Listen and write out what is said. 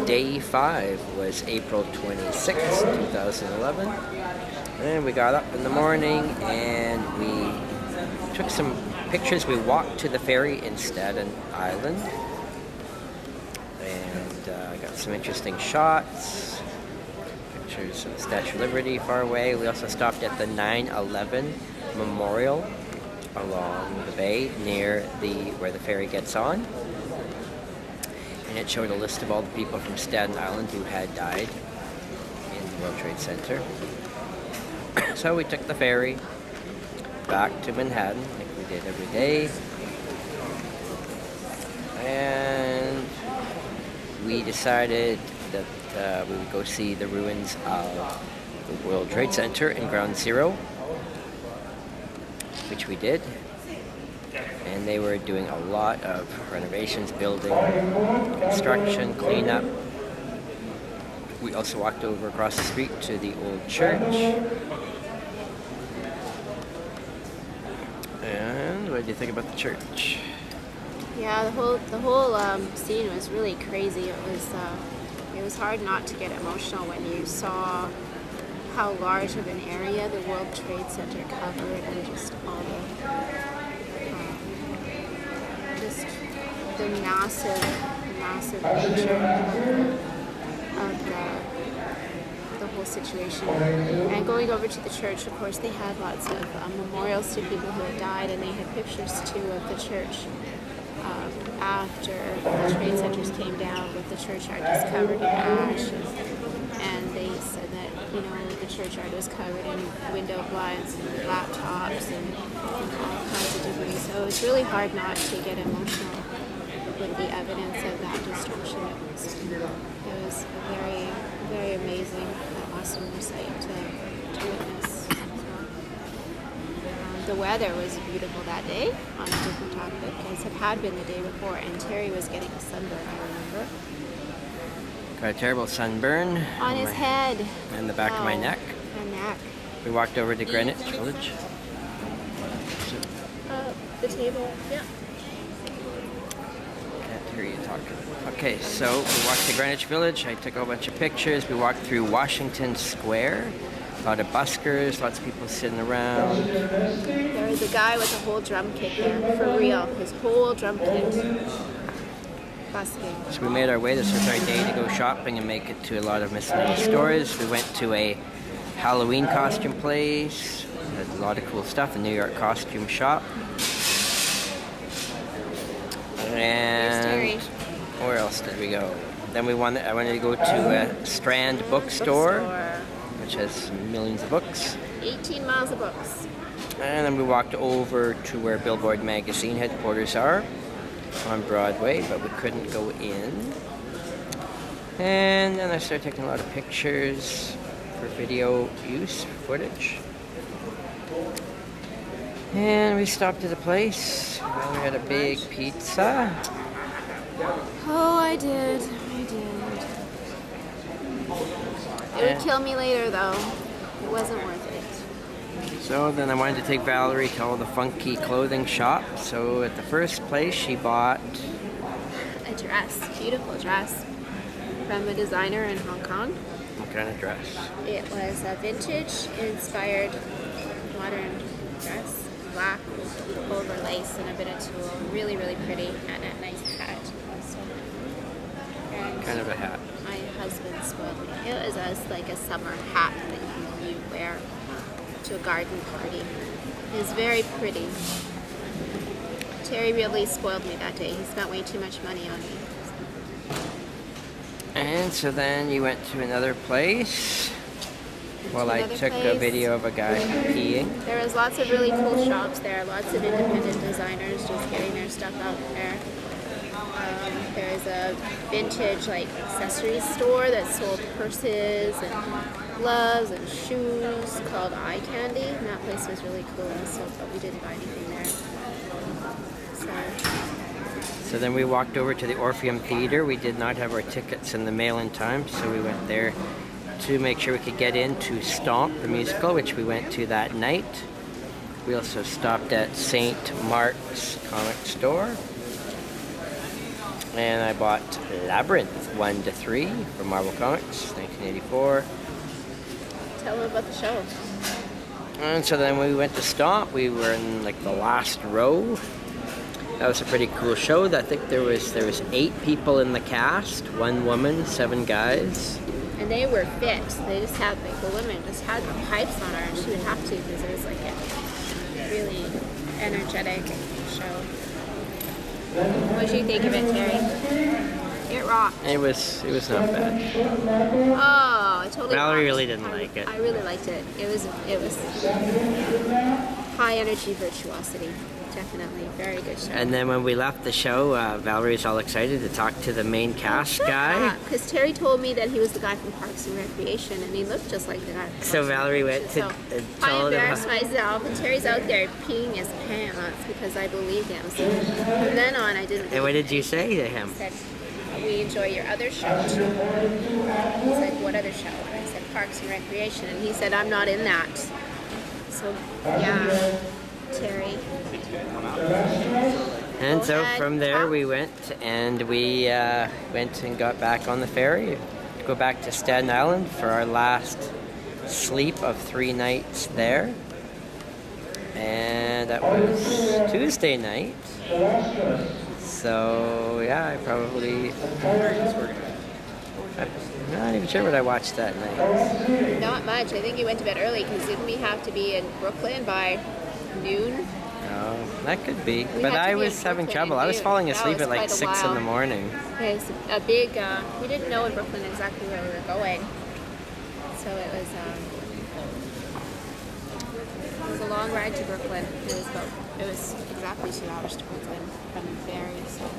Day 5 was April 26, 2011. And we got up in the morning and we took some pictures. We walked to the ferry in Staten Island. And got some interesting shots. Pictures of the Statue of Liberty far away. We also stopped at the 9/11 Memorial along the bay near where the ferry gets on. And it showed a list of all the people from Staten Island who had died in the World Trade Center. So we took the ferry back to Manhattan, like we did every day. And we decided that we would go see the ruins of the World Trade Center in Ground Zero, which we did. And they were doing a lot of renovations, building, construction, cleanup. We also walked over across the street to the old church. And what did you think about the church? Yeah, the whole scene was really crazy. It was hard not to get emotional when you saw how large of an area the World Trade Center covered, and just all the massive nature of the whole situation. And going over to the church, of course, they had lots of memorials to people who had died, and they had pictures too of the church after the trade centers came down, with the churchyard just covered in ash. And they said that, the churchyard was covered in window blinds and laptops and all kinds of debris. So it's really hard not to get emotional with the evidence of that destruction. It was a very, very amazing, awesome sight to witness. The weather was beautiful that day, on a different topic, as it had been the day before, and Terry was getting a sunburn, I remember. Got a terrible sunburn on his head and the back of my neck. My neck. We walked over to Greenwich Village. The table, yeah. Can't hear you talking. Okay, so we walked to Greenwich Village. I took a whole bunch of pictures. We walked through Washington Square. A lot of buskers, lots of people sitting around. There was a guy with a whole drum kit there, for real. His whole drum kit. Busking. So we made our way. This was our day to go shopping and make it to a lot of miscellaneous stores. We went to a Halloween costume place. Had a lot of cool stuff. A New York costume shop. And where else did we go? Then I wanted to go to a Strand bookstore, which has millions of books. 18 miles of books. And then we walked over to where Billboard magazine headquarters are on Broadway, but we couldn't go in. And then I started taking a lot of pictures for video use, footage. And we stopped at a place. And we had a big pizza. Oh, I did. It would kill me later, though. It wasn't worth it. So then I wanted to take Valerie to all the funky clothing shops. So at the first place, she bought a dress, beautiful dress, from a designer in Hong Kong. What kind of dress? It was a vintage-inspired modern dress, black over lace and a bit of tulle. Really, really pretty, and a nice hat. What kind of a hat? My husband spoiled me. It was like a summer hat that you wear to a garden party. It was very pretty. Terry really spoiled me that day. He spent way too much money on me. And so then you went to another place. Well, I took a video of a guy peeing. There was lots of really cool shops there. Lots of independent designers just getting their stuff out there. There's a vintage accessories store that sold purses and gloves and shoes called Eye Candy, and that place was really cool also, but we didn't buy anything there. So then we walked over to the Orpheum Theater. We did not have our tickets in the mail in time, so we went there to make sure we could get in to Stomp, the musical, which we went to that night. We also stopped at St. Mark's Comic Store. And I bought Labyrinth 1 to 3 from Marvel Comics, 1984. Tell them about the show. And so then we went to Stomp. We were in like the last row. That was a pretty cool show. I think there was 8 people in the cast, 1 woman, 7 guys. And they were fit. They just had, like, the women just had the pipes on her, and she would have to because it was like a really energetic show. What did you think of it, Terry? It rocked. It was not bad. Oh, I totally. Valerie rocked. really didn't like it. I really liked it. It was high energy virtuosity. Definitely, very good show. And then when we left the show, Valerie was all excited to talk to the main cast guy. Because Terry told me that he was the guy from Parks and Recreation, and he looked just like the guy from Parks So and Valerie Recreation. went to I tell him. embarrassed myself, and Terry's out there peeing his pants because I believed him. So from then on, I didn't. And what did you say to him? He said, "We enjoy your other show too." He said, "What other show?" And I said, "Parks and Recreation," and he said, "I'm not in that." So yeah, Terry. And Go so ahead, from there talk. we went and went and got back on the ferry to go back to Staten Island for our last sleep of 3 nights there. And that was Tuesday night. So yeah, I'm not even sure what I watched that night. Not much. I think you went to bed early because didn't we have to be in Brooklyn by noon? Oh, that could be. We But had to I be was in having Brooklyn trouble. at I was noon. falling That asleep was at like quite a 6 in the while. morning. It's a big. We didn't know in Brooklyn exactly where we were going, so it was a long ride to Brooklyn. It was exactly 2 hours to Brooklyn from the ferry. So.